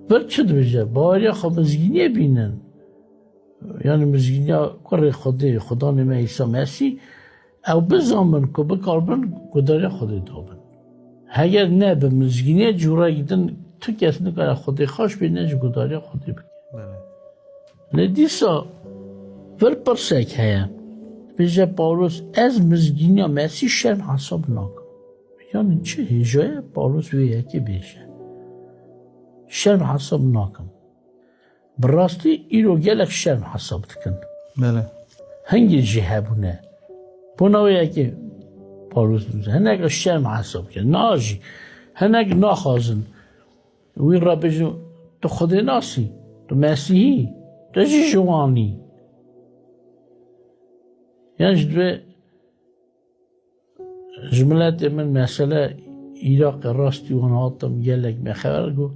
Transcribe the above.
بر چه دویجه باوریا خو مزگینی بینن یعنی مزگینی کار خدا نمه عیسی مسیح او بزامن که بکاربن گداری خودی دابن اگر نه به مزگینی جورا گیدن تو کس نکاره خودی خوش بینه جو گداری خودی بکن لدیسا ور پرسک هیا بیجه پاولوس از مزگینی مسیح شرم حساب نکن یعنی چه هجای پاولوس ویه که بیشه شرم حساب نکن براستی ایرو گلک شرم حساب دکن بله هنگی جهه بونه بونویه که پاولوس دوزه هنگ شرم حساب کن ناجی هنگ نخوازن وی را بجو تو خودی ناسی تو مسیحی تو جی جوانی یعنی جدوه جملت من مسئله عراق راستی و هاتم گلک بخبر گو